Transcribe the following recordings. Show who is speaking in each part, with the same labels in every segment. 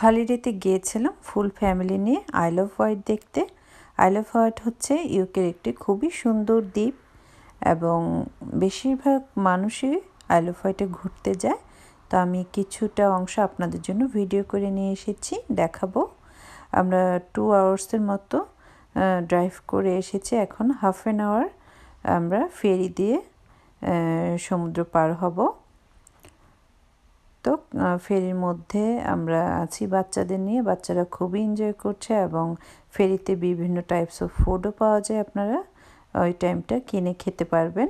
Speaker 1: হলিডেতে গিয়েছিলাম full family নিয়ে আইল অফ হোয়াইট দেখতে। আইল অফ হোয়াইট হচ্ছে ইউকের একটি খুবই সুন্দর দ্বীপ এবং বেশিরভাগ মানুষই আইল অফ হোয়াইটে ঘুরতে যায়। তো আমি কিছুটা অংশ আপনাদের জন্য ভিডিও করে নিয়ে এসেছি, দেখাবো। আমরা 2 আওয়ার্সের মতো ড্রাইভ করে এসেছি। এখন হাফ অ্যান আওয়ার আমরা ফেরি দিয়ে সমুদ্র পার হব। তো ফেরির মধ্যে আমরা আছি বাচ্চাদের নিয়ে, বাচ্চারা খুবই এনজয় করছে এবং ফেরিতে বিভিন্ন টাইপস অফ ফুডও পাওয়া যায়, আপনারা ওই টাইমটা কিনে খেতে পারবেন।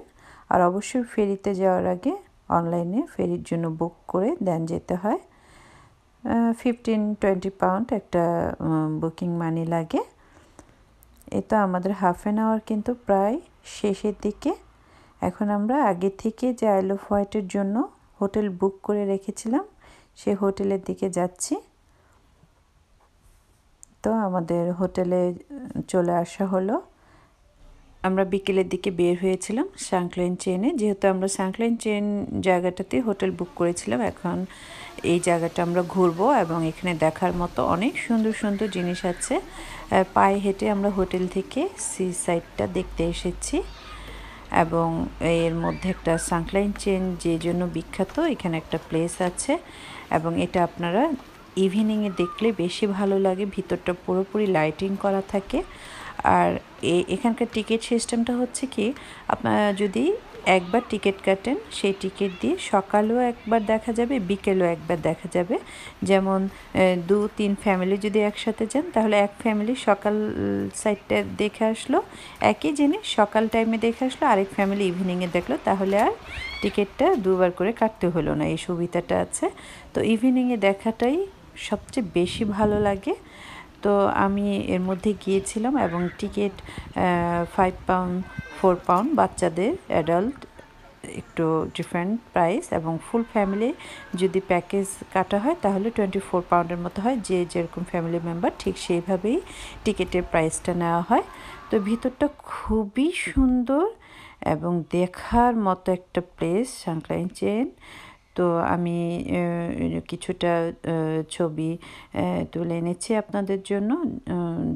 Speaker 1: আর অবশ্যই ফেরিতে যাওয়ার আগে অনলাইনে ফেরির জন্য বুক করে দেন যেতে হয়। 15-20 পাউন্ড একটা বুকিং মানি লাগে। এ তো আমাদের হাফ অ্যান আওয়ার কিন্তু প্রায় শেষের দিকে। এখন আমরা আগে থেকে যে আইল অফ হোয়াইটের জন্য হোটেল বুক করে রেখেছিলাম সেই হোটেলের দিকে যাচ্ছি। তো আমাদের হোটেলে চলে আসা হলো। আমরা বিকেলের দিকে বের হয়েছিলাম সাংক্লাইন চেনে, যেহেতু আমরা সাংক্লাইন চেন জায়গাটাতে হোটেল বুক করেছিলাম। এখন এই জায়গাটা আমরা ঘুরবো এবং এখানে দেখার মতো অনেক সুন্দর সুন্দর জিনিস আছে। পায়ে হেঁটে আমরা হোটেল থেকে সি সাইডটা দেখতে এসেছি এবং এর মধ্যে একটা সাংক্লাইন চেন যে জন্য বিখ্যাত, এখানে একটা প্লেস আছে এবং এটা আপনারা ইভিনিংয়ে দেখলে বেশি ভালো লাগে। ভিতরটা পুরোপুরি লাইটিং করা থাকে। আর এখানকার টিকিট সিস্টেমটা হচ্ছে কি, আপনারা যদি একবার টিকিট কাটেন সেই টিকিট দিয়ে সকালেও একবার দেখা যাবে, বিকেলেও একবার দেখা যাবে। যেমন 2-3 ফ্যামিলি যদি একসাথে যান তাহলে এক ফ্যামিলি সকাল সাইডটা দেখে আসলো, একই জিনিস সকাল টাইমে দেখে আসলো, আরেক ফ্যামিলি ইভিনিংয়ে দেখলো, তাহলে আর টিকিটটা দুবার করে কাটতে হলো না। এই সুবিধাটা আছে। তো ইভিনিংয়ে দেখাটাই সবচেয়ে বেশি ভালো লাগে। তো আমি এর মধ্যে গিয়েছিলাম এবং টিকিট 5 পাউন্ড 4 পাউন্ড, বাচ্চাদের অ্যাডাল্ট একটু ডিফারেন্ট প্রাইস, এবং ফুল ফ্যামিলি যদি প্যাকেজ কাটা হয় তাহলে 24 পাউন্ডের মতো হয়। যে যেরকম ফ্যামিলি মেম্বার ঠিক সেইভাবেই টিকিটের প্রাইসটা নেওয়া হয়। তো ভিতরটা খুবই সুন্দর এবং দেখার মতো একটা প্লেস সাংক্লাইন চেন। তো আমি কিছুটা ছবি তুলে এনেছি আপনাদের জন্য।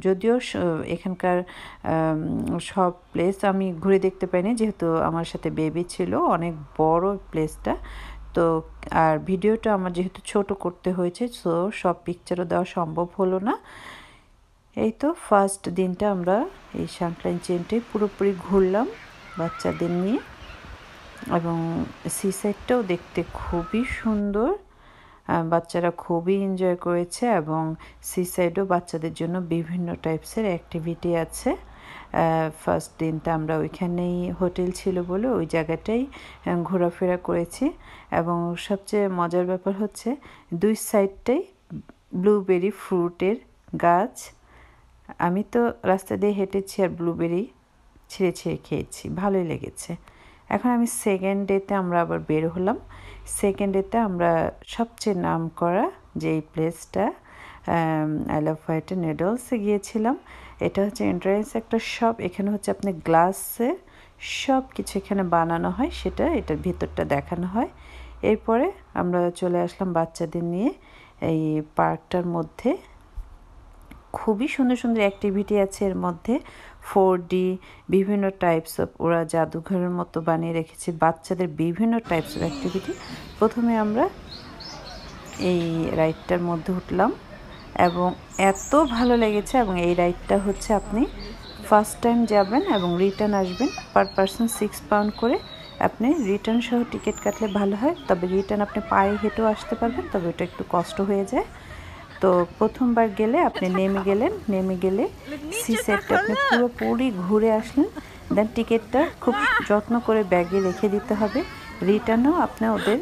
Speaker 1: যদিও এখানকার সব প্লেস আমি ঘুরে দেখতে পাইনি, যেহেতু আমার সাথে বেবি ছিল। অনেক বড় প্লেসটা। তো আর ভিডিওটা আমার যেহেতু ছোট করতে হয়েছে, সো সব পিকচারও দেওয়া সম্ভব হলো না। এই তো ফার্স্ট দিনটা আমরা এই সাংক্লাইন চেনটাই পুরোপুরি ঘুরলাম বাচ্চাদের নিয়ে এবং সি সাইডটাও দেখতে খুবই সুন্দর। বাচ্চারা খুবই এনজয় করেছে এবং সি সাইডেও বাচ্চাদের জন্য বিভিন্ন টাইপসের অ্যাক্টিভিটি আছে। ফার্স্ট দিনটা আমরা ওইখানেই হোটেল ছিল বলে ওই জায়গাটাই ঘোরাফেরা করেছি এবং সবচেয়ে মজার ব্যাপার হচ্ছে 2 সাইডটাই ব্লুবেরি ফ্রুটের গাছ। আমি তো রাস্তা দিয়ে হেঁটেছি আর ব্লুবেরি ছিঁড়ে ছিঁড়ে খেয়েছি, ভালোই লেগেছে। এখন আমি সেকেন্ড ডেতে আমরা আবার বের হলাম। সেকেন্ড ডেতে আমরা সবচেয়ে নাম করা যেই প্লেসটা আইল অফ হোয়াইটের নেডলসে গিয়েছিলাম। এটা হচ্ছে এন্ট্রান্স একটা শপ। এখানে হচ্ছে আপনি গ্লাসের সব কিছু এখানে বানানো হয়, সেটা এটার ভিতরটা দেখানো হয়। এরপরে আমরা চলে আসলাম বাচ্চাদের নিয়ে এই পার্কটার মধ্যে। খুবই সুন্দর সুন্দর অ্যাক্টিভিটি আছে এর মধ্যে। 4D বিভিন্ন টাইপস অফ, ওরা জাদুঘরের মতো বানিয়ে রেখেছে বাচ্চাদের বিভিন্ন টাইপস অফ অ্যাক্টিভিটি। প্রথমে আমরা এই রাইডটার মধ্যে উঠলাম এবং এত ভালো লেগেছে। এবং এই রাইডটা হচ্ছে আপনি ফার্স্ট টাইম যাবেন এবং রিটার্ন আসবেন, পার পারসন 6 পাউন্ড করে। আপনি রিটার্ন সহ টিকিট কাটলে ভালো হয়, তবে রিটার্ন আপনি পায়ে হেঁটেও আসতে পারবেন, তবে এটা একটু কষ্ট হয়ে যায়। তো প্রথমবার গেলে আপনি নেমে গেলে সি সাইডটা আপনি পুরোপুরি ঘুরে আসলেন। দেন টিকিটটা খুব যত্ন করে ব্যাগে রেখে দিতে হবে। রিটার্নও আপনি ওদের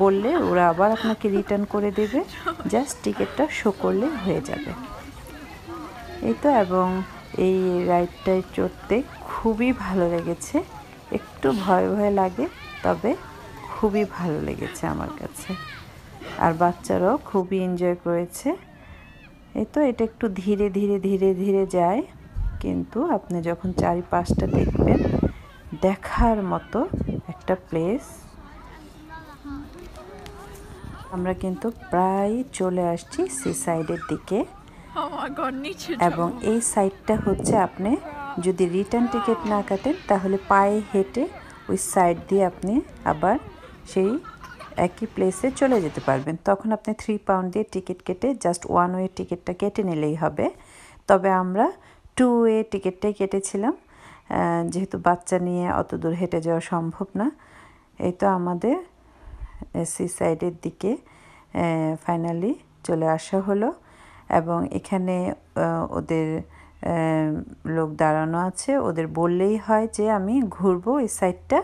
Speaker 1: বললে ওরা আবার আপনাকে রিটার্ন করে দেবে, জাস্ট টিকিটটা শো করলে হয়ে যাবে। এই তো, এবং এই রাইডটায় চড়তে খুবই ভালো লেগেছে। একটু ভয় ভয় লাগে, তবে খুবই ভালো লেগেছে আমার কাছে। আর বাচ্চারাও খুবই এনজয় করেছে। এই তো, এটা একটু ধীরে ধীরে ধীরে ধীরে যায়, কিন্তু আপনি যখন চারিপাশটা দেখবেন দেখার মতো একটা প্লেস। আমরা কিন্তু প্রায় চলে আসছি সি সাইডের দিকে এবং এই সাইডটা হচ্ছে আপনি যদি রিটার্ন টিকিট না কাটেন তাহলে পায়ে হেঁটে ওই সাইড দিয়ে আপনি আবার সেই একই প্লেসে চলে যেতে পারবেন। তখন আপনি 3 পাউন্ড দিয়ে টিকিট কেটে জাস্ট ওয়ান ওয়ে টিকিটটা কেটে নিলেই হবে। তবে আমরা 2 ওয়ে টিকিটটাই কেটেছিলাম, যেহেতু বাচ্চা নিয়ে অত দূর হেঁটে যাওয়া সম্ভব না। এই তো আমাদের সি সাইডের দিকে ফাইনালি চলে আসা হলো এবং এখানে ওদের লোক দাঁড়ানো আছে। ওদের বললেই হয় যে আমি ঘুরবো এই সাইডটা,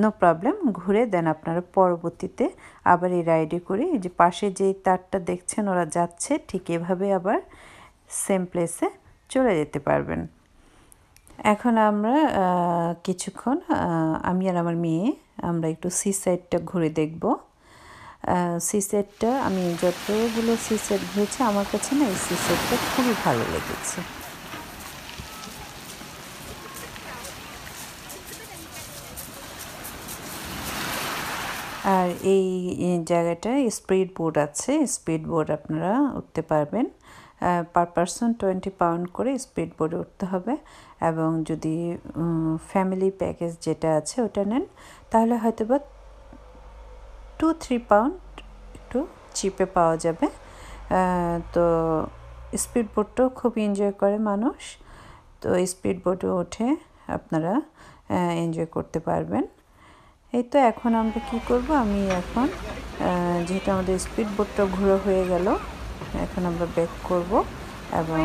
Speaker 1: নো প্রবলেম, ঘুরে দেন আপনারা পরবর্তীতে আবার এই রাইডে করে এই যে পাশে যে তারটা দেখছেন ওরা যাচ্ছে ঠিক এভাবে আবার সেম প্লেসে চলে যেতে পারবেন। এখন আমরা কিছুক্ষণ আমি আর আমার মেয়ে আমরা একটু সি সাইডটা ঘুরে দেখব। সি সাইডটা আমি যতগুলো সি সাইড ঘুরেছি আমার কাছে না এই সি সাইডটা খুবই ভালো লেগেছে। আর এই জায়গাটায় স্পিড বোট আছে, স্পিড বোট আপনারা উঠতে পারবেন। পার পারসন 20 পাউন্ড করে স্পিড বোটে উঠতে হবে এবং যদি ফ্যামিলি প্যাকেজ যেটা আছে ওটা নেন তাহলে হয়তো বা 2-3 পাউন্ড একটু চিপে পাওয়া যাবে। তো স্পিড বোটটাও খুব এনজয় করে মানুষ, তো স্পিড বোটে উঠে আপনারা এনজয় করতে পারবেন। এই তো এখন আমরা কি করব, আমি এখন যেহেতু আমাদের স্পিড বোটটা ঘোরা হয়ে গেল এখন আমরা ব্যাক করব এবং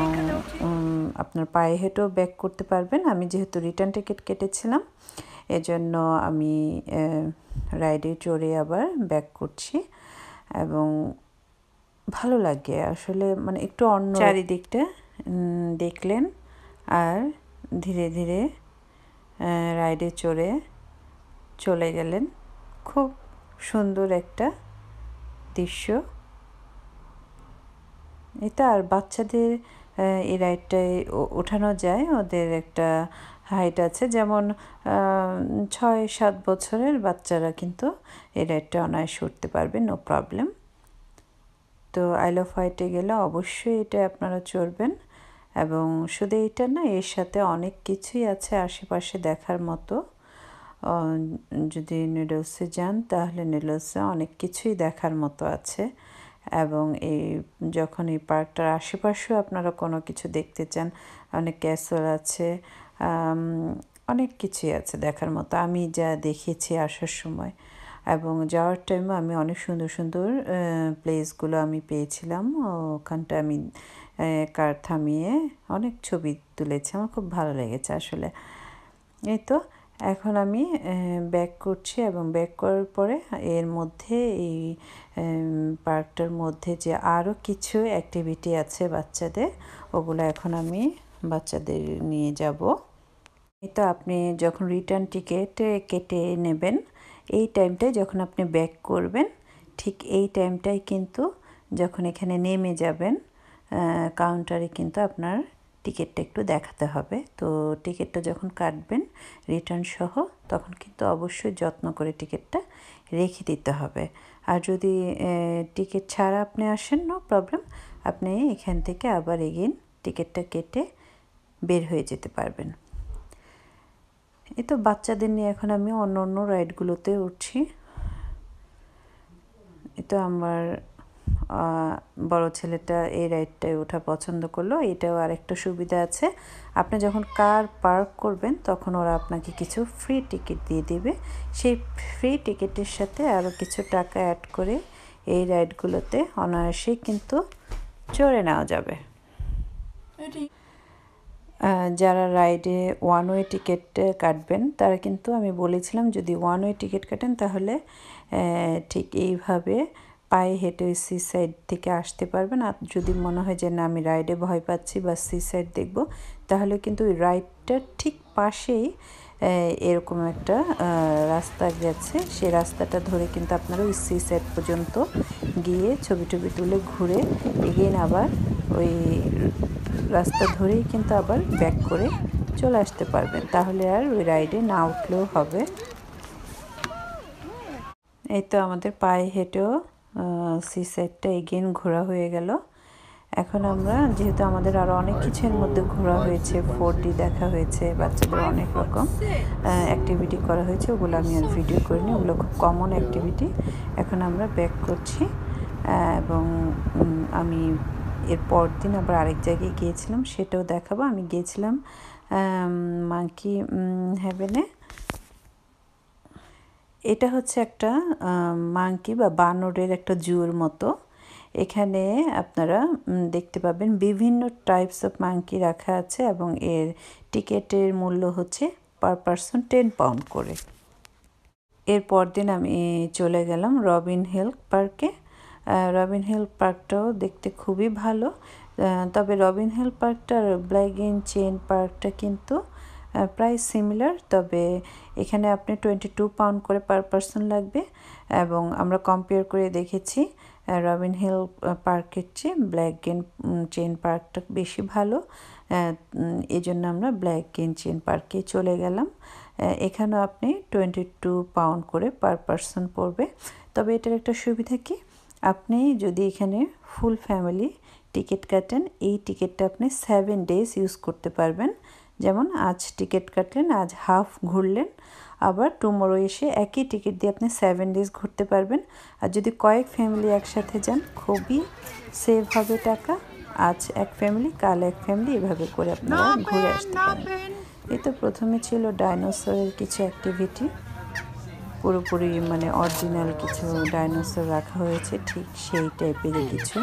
Speaker 1: আপনার পায়ে হেঁটেও ব্যাক করতে পারবেন। আমি যেহেতু রিটার্ন টিকিট কেটেছিলাম এজন্য আমি রাইডে চড়ে আবার ব্যাক করছি এবং ভালো লাগে আসলে, মানে একটু অন্য চারিদিকটা দেখলেন আর ধীরে ধীরে রাইডে চড়ে চলে গেলেন। খুব সুন্দর একটা দৃশ্য এটা। আর বাচ্চাদের এই রাইডটায় ওঠানো যায়, ওদের একটা হাইট আছে, যেমন 6-7 বছরের বাচ্চারা কিন্তু এই রাইডটা অনায়াসে উঠতে পারবে, নো প্রবলেম। তো আইল অফ হোয়াইটে গেলে অবশ্যই এটা আপনারা চড়বেন এবং শুধু এইটা না, এর সাথে অনেক কিছুই আছে আশেপাশে দেখার মতো। যদি নিডলসে যান তাহলে নিডলসে অনেক কিছুই দেখার মতো আছে এবং এই যখন এই পার্কটার আশেপাশেও আপনারা কোনো কিছু দেখতে চান, অনেক ক্যাসেল আছে, অনেক কিছুই আছে দেখার মতো আমি যা দেখেছি আসার সময়। এবং যাওয়ার টাইমে আমি অনেক সুন্দর সুন্দর প্লেসগুলো আমি পেয়েছিলাম, ওখানটা আমি কার থামিয়ে অনেক ছবি তুলেছি, আমার খুব ভালো লেগেছে আসলে। এই তো এখন আমি ব্যাক করছি এবং ব্যাক করার পরে এর মধ্যে এই পার্কটার মধ্যে যে আরও কিছু অ্যাক্টিভিটি আছে বাচ্চাদের, ওগুলো এখন আমি বাচ্চাদের নিয়ে যাব। তো আপনি যখন রিটার্ন টিকিট কেটে নেবেন এই টাইমটায় যখন আপনি ব্যাক করবেন ঠিক এই টাইমটাই কিন্তু যখন এখানে নেমে যাবেন কাউন্টারে কিন্তু আপনার টিকিটটা একটু দেখাতে হবে। তো টিকিটটা যখন কাটবেন রিটার্ন সহ তখন কিন্তু অবশ্যই যত্ন করে টিকিটটা রেখে দিতে হবে। আর যদি টিকিট ছাড়া আপনি আসেন, নো প্রবলেম, আপনি এখান থেকে আবার এগেইন টিকিটটা কেটে বের হয়ে যেতে পারবেন। এই তো বাচ্চাদের নিয়ে এখন আমি অন্য অন্য রাইডগুলোতে উঠছি। এই তো আমার বড় ছেলেটা এই রাইডটায় ওঠা পছন্দ করলো। এটাও আরেকটা সুবিধা আছে, আপনি যখন কার পার্ক করবেন তখন ওরা আপনাকে কিছু ফ্রি টিকিট দিয়ে দেবে, সেই ফ্রি টিকিটের সাথে আরও কিছু টাকা অ্যাড করে এই রাইডগুলোতে অনায়াসেই কিন্তু চড়ে নেওয়া যাবে। যারা রাইডে ওয়ান ওয়ে টিকিট কাটবেন তারা কিন্তু আমি বলেছিলাম যদি ওয়ান ওয়ে টিকিট কাটেন তাহলে ঠিক এইভাবে পায়ে হেঁটে ওই সি সাইড থেকে আসতে পারবেন। আর যদি মনে হয় যে না আমি রাইডে ভয় পাচ্ছি বা সি সাইড দেখব তাহলে কিন্তু ওই রাইডটার ঠিক পাশেই এরকম একটা রাস্তা গেছে, সেই রাস্তাটা ধরে কিন্তু আপনারা ওই সি সাইড পর্যন্ত গিয়ে ছবি টবি তুলে ঘুরে এগেইন আবার ওই রাস্তা ধরেই কিন্তু আবার ব্যাক করে চলে আসতে পারবেন, তাহলে আর ওই রাইডে না উঠলেও হবে। এই তো আমাদের পায়ে হেঁটেও সি সাইডটা এগেন ঘোরা হয়ে গেল। এখন আমরা যেহেতু আমাদের আরও অনেক কিছুর মধ্যে ঘোরা হয়েছে, 4D দেখা হয়েছে, বাচ্চাদের অনেক রকম অ্যাক্টিভিটি করা হয়েছে, ওগুলো আমি আর ভিডিও করিনি, ওগুলো খুব কমন অ্যাক্টিভিটি। এখন আমরা ব্যাক করছি এবং আমি এর পর দিন আবার আরেক জায়গায় গিয়েছিলাম, সেটাও দেখাবো। আমি গিয়েছিলাম মাঙ্কি হ্যাভেনে। এটা হচ্ছে একটা মাঙ্কি বা বানরের একটা জুর মতো। এখানে আপনারা দেখতে পাবেন বিভিন্ন টাইপস অফ মাঙ্কি রাখা আছে এবং এর টিকিটের মূল্য হচ্ছে পার পারসন 10 পাউন্ড করে। এর পরদিন আমি চলে গেলাম রবিন হিল পার্কে। রবিন হিল পার্কটাও দেখতে খুবই ভালো, তবে রবিন হিল পার্কটা আর ব্ল্যাক চেইন পার্কটা কিন্তু প্রায় সিমিলার, তবে এখানে আপনি 22 পাউন্ড করে পার পারসন লাগবে এবং আমরা কম্পেয়ার করে দেখেছি রবিন হিল পার্কের চেয়ে ব্ল্যাক চেইন পার্কটা বেশি ভালো। এই জন্য আমরা ব্ল্যাক চেইন পার্কে চলে গেলাম। এখানেও আপনি 22 পাউন্ড করে পার পারসন পড়বে। তবে এটার একটা সুবিধা কি, আপনি যদি এখানে ফুল ফ্যামিলি টিকিট কাটেন, এই টিকিটটা আপনি 7 ডেজ ইউজ করতে পারবেন। যেমন আজ টিকিট কাটলেন, আজ হাফ ঘুরলেন, আবার টুমোরো এসে একই টিকিট দিয়ে আপনি 7 ডেজ ঘুরতে পারবেন। আর যদি কয়েক ফ্যামিলি একসাথে যান, খুবই সেভ হবে টাকা। আজ এক ফ্যামিলি, কাল এক ফ্যামিলি, এভাবে করে আপনারা ঘুরে আসতে পারেন। এই তো প্রথমে ছিল ডাইনোসরের কিছু অ্যাক্টিভিটি, পুরোপুরি মানে অরিজিনাল কিছু ডাইনোসর রাখা হয়েছে, ঠিক সেই টাইপেরই কিছু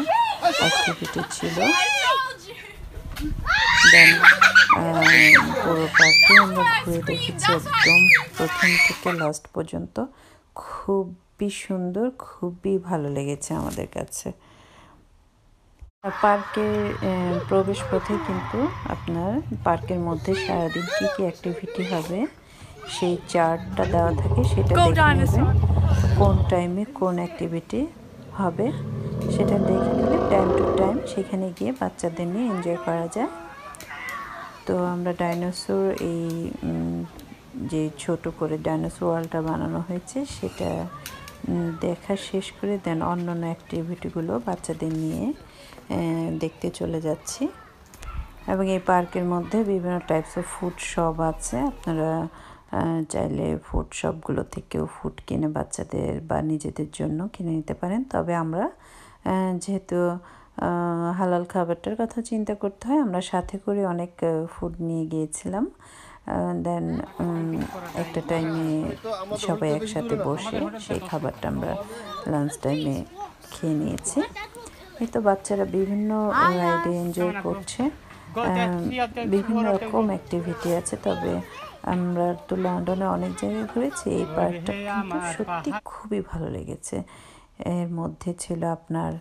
Speaker 1: অ্যাক্টিভিটি ছিল। দেন পুরো পার্কে আমরা ঘুরে দেখেছি একদম প্রথম থেকে লাস্ট পর্যন্ত। খুবই সুন্দর, খুবই ভালো লেগেছে আমাদের কাছে। পার্কের প্রবেশ পথে কিন্তু আপনার পার্কের মধ্যে সারাদিন কী কী অ্যাক্টিভিটি হবে সেই চার্টটা দেওয়া থাকে, সেটা দেখে নেবেন কোন টাইমে কোন অ্যাক্টিভিটি হবে, সেটা দেখে নিলে টাইম টু টাইম সেখানে গিয়ে বাচ্চাদের নিয়ে এনজয় করা যায়। তো আমরা ডাইনোসর এই যে ছোট করে ডাইনোসর ওয়ার্ল্ডটা বানানো হয়েছে সেটা দেখা শেষ করে দেন অন্যান্য অ্যাক্টিভিটিগুলো বাচ্চাদের নিয়ে দেখতে চলে যাচ্ছি। এবং এই পার্কের মধ্যে বিভিন্ন টাইপস অফ ফুড শপ আছে, আপনারা চাইলে ফুড শপগুলো থেকেও ফুড কিনে বাচ্চাদের বা নিজেদের জন্য কিনে নিতে পারেন। তবে আমরা যেহেতু হালাল খাবারটার কথা চিন্তা করতে হয়, আমরা সাথে করে অনেক ফুড নিয়ে গিয়েছিলাম। দেন একটা টাইমে সবাই একসাথে বসে সেই খাবারটা আমরা লাঞ্চ টাইমে খেয়ে নিয়েছি। এই তো বাচ্চারা বিভিন্ন রাইডে এনজয় করছে, বিভিন্ন রকম অ্যাক্টিভিটি আছে। তবে আমরা তো লন্ডনে অনেক জায়গায় ঘুরেছি, এই পার্কটা কিন্তু সত্যি খুবই ভালো লেগেছে। এর মধ্যে ছিল আপনার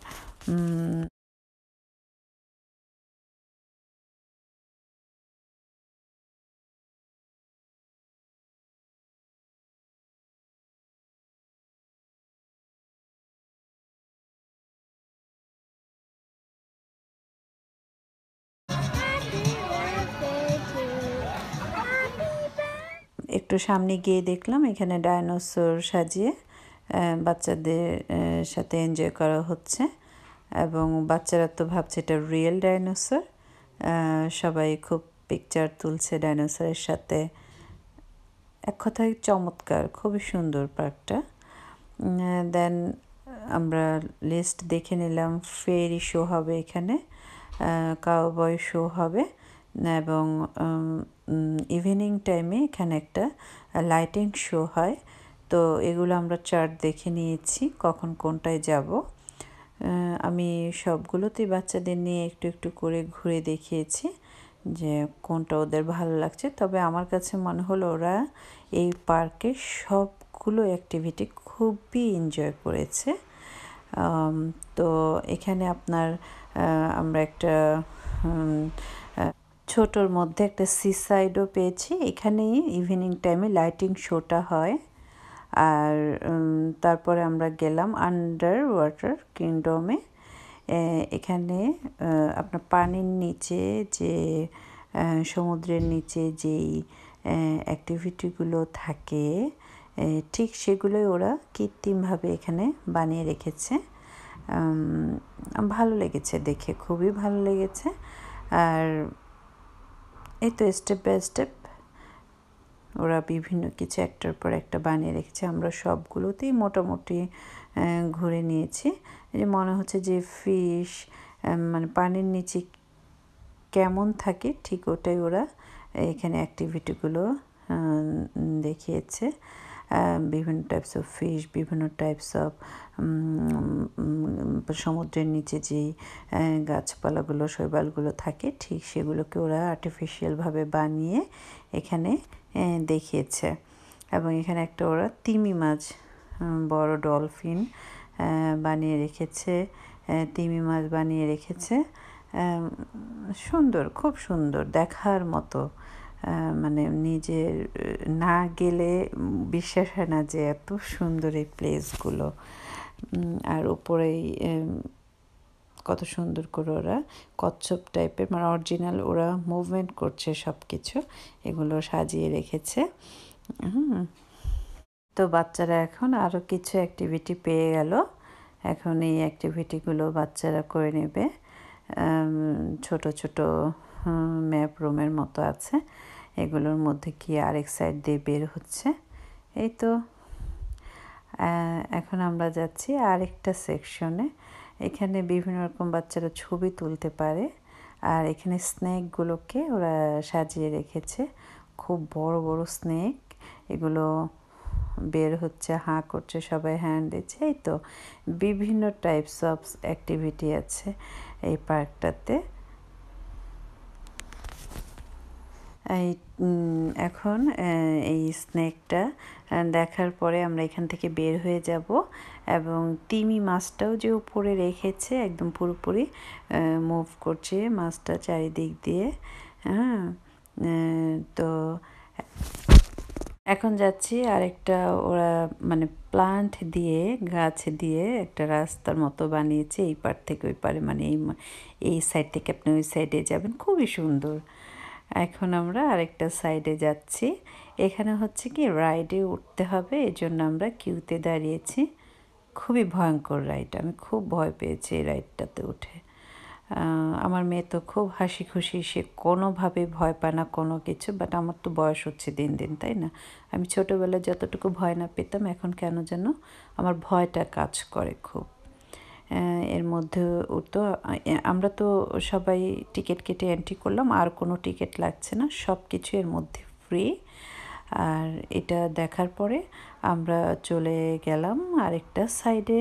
Speaker 1: একটু সামনে গিয়ে দেখলাম এখানে ডাইনোসর সাজিয়ে বাচ্চাদের সাথে এনজয় করা হচ্ছে এবং বাচ্চারা তো ভাবছে এটা রিয়েল ডাইনোসর। সবাই খুব পিকচার তুলছে ডাইনোসরের সাথে। এক কথায় চমৎকার, খুবই সুন্দর পার্কটা। দেন আমরা লিস্ট দেখে নিলাম, ফেরি শো হবে এখানে, কাউবয় শো হবে এবং ইভিনিং টাইমে এখানে একটা লাইটিং শো হয়। তো এগুলো আমরা চার্ট দেখে নিয়েছি কখন কোনটায় যাব। আমি সবগুলোতেই বাচ্চাদের নিয়ে একটু একটু করে ঘুরে দেখিয়েছি যে কোনটা ওদের ভালো লাগছে। তবে আমার কাছে মনে হলো ওরা এই পার্কে সবগুলো অ্যাক্টিভিটি খুবই এনজয় করেছে। তো এখানে আপনার আমরা একটা ছোটোর মধ্যে একটা সি সাইডও পেয়েছি। এখানেই ইভিনিং টাইমে লাইটিং শোটা হয়। আর তারপরে আমরা গেলাম আন্ডার ওয়াটার কিংডমে। এখানে আপনার পানির নিচে যে সমুদ্রের নিচে যেই অ্যাক্টিভিটিগুলো থাকে ঠিক সেগুলোই ওরা কৃত্রিমভাবে এখানে বানিয়ে রেখেছে। ভালো লেগেছে দেখে, খুবই ভালো লেগেছে। আর এই তো স্টেপ বাই স্টেপ ওরা বিভিন্ন কিছু একটার পর একটা বানিয়ে রেখেছে। আমরা সবগুলোতেই মোটামুটি ঘুরে নিয়েছি। যে মনে হচ্ছে যে ফিশ মানে পানির নিচে কেমন থাকে ঠিক ওটাই ওরা এখানে অ্যাক্টিভিটিগুলো দেখিয়েছে। বিভিন্ন টাইপস অফ ফিশ, বিভিন্ন টাইপস অফ সমুদ্রের নিচে যেই গাছপালাগুলো, শৈবালগুলো থাকে ঠিক সেগুলোকে ওরা আর্টিফিশিয়ালভাবে বানিয়ে এখানে দেখিয়েছে। এবং এখানে একটা ওরা তিমি মাছ, বড় ডলফিন বানিয়ে রেখেছে, তিমি মাছ বানিয়ে রেখেছে। সুন্দর, খুব সুন্দর, দেখার মতো। মানে নিজের না গেলে বিশ্বাস হয় না যে এত সুন্দর এই প্লেসগুলো। আর উপরেই কত সুন্দর করে ওরা কচ্ছপ টাইপের, মানে অরিজিনাল ওরা মুভমেন্ট করছে সব কিছু, এগুলো সাজিয়ে রেখেছে। তো বাচ্চারা এখন আরও কিছু অ্যাক্টিভিটি পেয়ে গেল। এখন এই অ্যাক্টিভিটিগুলো বাচ্চারা করে নেবে। ছোট ছোট ম্যাপ রুমের মতো আছে, এগুলোর মধ্যে কি আরেক সাইড দিয়ে বের হচ্ছে। এই তো এখন আমরা যাচ্ছি আরেকটা সেকশনে। এখানে বিভিন্ন রকম বাচ্চারা ছবি তুলতে পারে। আর এখানে স্নেকগুলোকে ওরা সাজিয়ে রেখেছে, খুব বড় বড় স্নেক। এগুলো বের হচ্ছে, হাঁ করছে, সবাই হ্যান্ড দিচ্ছে। এই তো বিভিন্ন টাইপস অফ অ্যাক্টিভিটি আছে এই পার্কটাতে। এই এখন এই স্নেকটা দেখার পরে আমরা এখান থেকে বের হয়ে যাব। এবং তিমি মাছটাও যে উপরে রেখেছে একদম পুরোপুরি মুভ করছে মাছটা চারিদিক দিয়ে। হ্যাঁ, তো এখন যাচ্ছি আরেকটা ওরা মানে প্লান্ট দিয়ে, গাছ দিয়ে একটা রাস্তার মতো বানিয়েছে এই পার থেকে ওই পারে, মানে এই সাইড থেকে আপনি ওই সাইডে যাবেন, খুবই সুন্দর। এখন আমরা আরেকটা সাইডে যাচ্ছি। এখানে হচ্ছে কি রাইডে উঠতে হবে, এই জন্য আমরা কিউতে দাঁড়িয়েছি। খুবই ভয়ঙ্কর রাইড, আমি খুব ভয় পেয়েছি এই রাইডটাতে উঠে। আমার মেয়ে তো খুব হাসি খুশি, সে কোনোভাবে ভয় পায় না কোনো কিছু। বাট আমার তো বয়স হচ্ছে দিন দিন, তাই না? আমি ছোটোবেলায় যতটুকু ভয় না পেতাম, এখন কেন যেন আমার ভয়টা কাজ করে খুব। এর মধ্যে তো আমরা তো সবাই টিকিট কেটে এন্ট্রি করলাম, আর কোনো টিকিট লাগছে না, সব কিছু এর মধ্যে ফ্রি। আর এটা দেখার পরে আমরা চলে গেলাম আরেকটা সাইডে।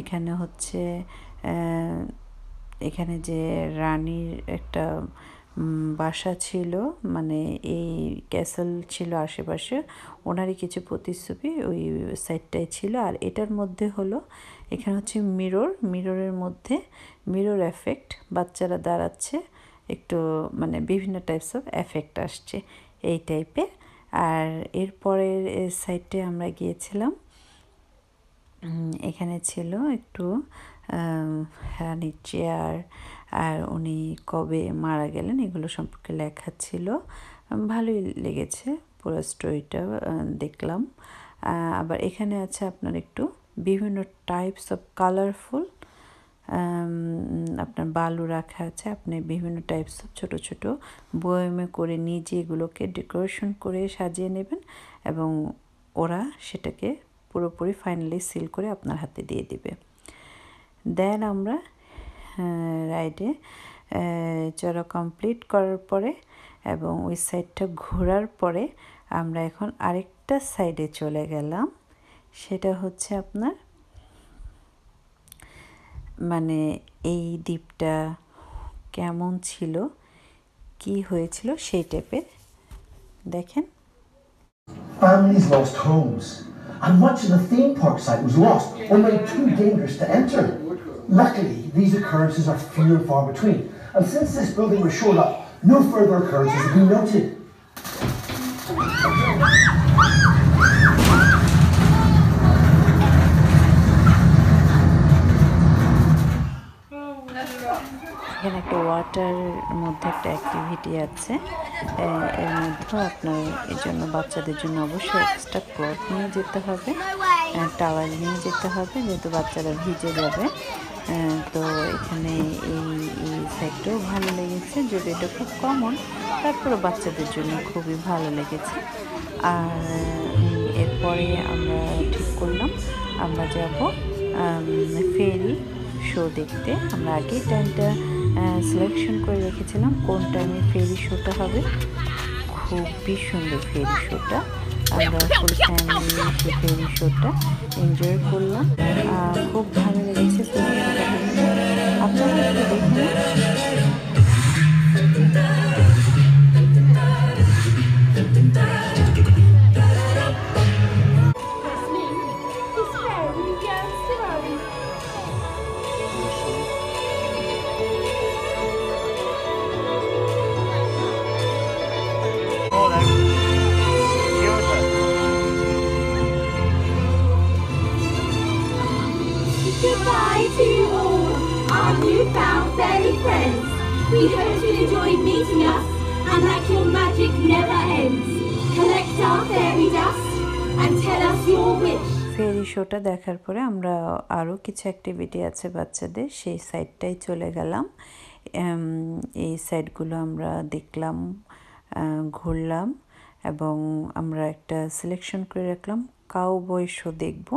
Speaker 1: এখানে হচ্ছে এখানে যে রানীর একটা বাসা ছিল, মানে এই ক্যাসেল ছিল আশেপাশে, ওনারই কিছু প্রতিচ্ছবি ওই সাইডটাই ছিল। আর এটার মধ্যে হলো এখানে হচ্ছে মিররের মধ্যে মিরর এফেক্ট, বাচ্চারা দাঁড়াচ্ছে একটু, মানে বিভিন্ন টাইপস অফ এফেক্ট আসছে এই টাইপের। আর এরপরের সাইডে আমরা গিয়েছিলাম, এখানে ছিল একটু রানীর চেয়ার, আর উনি কবে মারা গেলেন এগুলো সম্পর্কে লেখা ছিল। ভালোই লেগেছে পুরো স্টোরিটা দেখলাম। আবার এখানে আছে আপনার একটু বিভিন্ন টাইপস অফ কালারফুল আপনার বালু রাখা আছে। আপনি বিভিন্ন টাইপস অফ ছোটো ছোটো বয়মে করে নিজে এগুলোকে ডেকোরেশন করে সাজিয়ে নেবেন, এবং ওরা সেটাকে পুরোপুরি ফাইনালি সিল করে আপনার হাতে দিয়ে দিবে। দেন আমরা রাইডে চড়া কমপ্লিট করার পরে এবং ওই সাইডটা ঘোরার পরে আমরা এখন আরেকটা সাইডে চলে গেলাম। সেটা হচ্ছে আপনার মানে এই দ্বীপটা কেমন ছিল, কি হয়েছিল সেই টাইপের। দেখেন,
Speaker 2: families lost homes, and much of the theme park site was lost or made too dangerous to enter. Luckily, these occurrences are few and far between, and since this building was shored up, no further occurrences have been noted.
Speaker 1: এখানে একটা water মধ্যে একটা activity আছে, এর মধ্যেও আপনার এর জন্য বাচ্চাদের জন্য অবশ্যই এক্সট্রা ক্লথ নিয়ে যেতে হবে, টাওয়াল নিয়ে যেতে হবে যেহেতু বাচ্চারা ভিজে যাবে। তো এখানে এই সাইডটাও ভালো লেগেছে, যদি এটা খুব কমন, তারপরে বাচ্চাদের জন্য খুবই ভালো লেগেছে। আর এরপরে আমরা ঠিক করলাম আমরা যাব ফেরি শো দেখতে। আমরা আগেই টাইমটা সিলেকশন করে রেখেছিলাম কোন টাইমে ফেরি শোটা হবে। খুবই সুন্দর ফেরি শোটা, আমরা ফুল ফ্যামিলি সেই ফেরি শোটা এনজয় করলাম। খুব ভালো লেগেছে ফেরি শোটা দেখতে, আপনারা একটু দেখুন।
Speaker 3: Goodbye to all our newfound fairy friends. We hope you enjoyed meeting us and that your magic never ends. Collect our fairy dust and tell us your wish.
Speaker 1: ফেরি শোটা দেখার পরে আমরা আরও কিছু অ্যাক্টিভিটি আছে বাচ্চাদের, সেই সাইডটাই চলে গেলাম। এই সাইডগুলো আমরা দেখলাম, ঘুরলাম, এবং আমরা একটা সিলেকশন করে রাখলাম কাউবয় শো দেখব।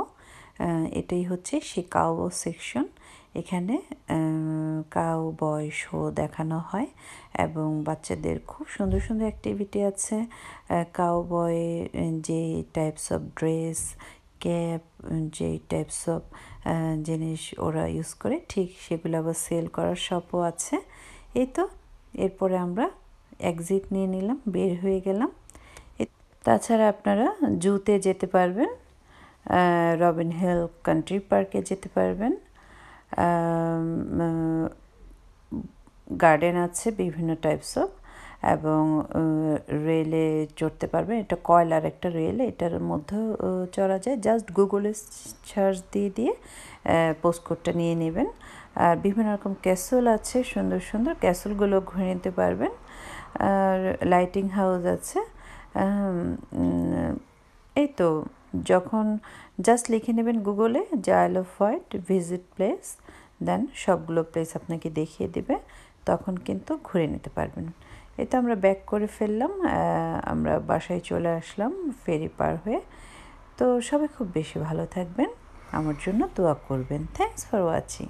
Speaker 1: এটাই হচ্ছে সেই কাউবয় সেকশন। এখানে কাউবয় শো দেখানো হয় এবং বাচ্চাদের খুব সুন্দর সুন্দর অ্যাক্টিভিটি আছে। কাউবয় যে টাইপস অফ ড্রেস, ক্যাপ, যে টাইপস অফ জিনিস ওরা ইউজ করে, ঠিক সেগুলো আবার সেল করার শপও আছে। এই তো, এরপরে আমরা এক্সিট নিয়ে নিলাম, বের হয়ে গেলাম। তাছাড়া আপনারা জুতে যেতে পারবেন, রবিন হিল কান্ট্রি পার্কে যেতে পারবেন, গার্ডেন আছে বিভিন্ন টাইপস অফ, এবং রেলে চড়তে পারবেন। এটা কয়লার একটা রেল, এটার মধ্যেও চড়া যায়। জাস্ট গুগলে সার্চ দিয়ে পোস্টকোডটা নিয়ে নেবেন। আর বিভিন্ন রকম ক্যাসেল আছে, সুন্দর সুন্দর ক্যাসেলগুলো ঘুরে নিতে পারবেন। আর লাইটিং হাউস আছে। এই তো, যখন জাস্ট লিখে নেবেন গুগলে যে আইল অফ হোয়াইট ভিজিট প্লেস, দেন সবগুলো প্লেস আপনাকে দেখিয়ে দেবে, তখন কিন্তু ঘুরে নিতে পারবেন। এই তো আমরা ব্যাক করে ফেললাম, আমরা বাসায় চলে আসলাম ফেরি পার হয়ে। তো সবাই খুব বেশি ভালো থাকবেন, আমার জন্য দোয়া করবেন। Thanks for watching.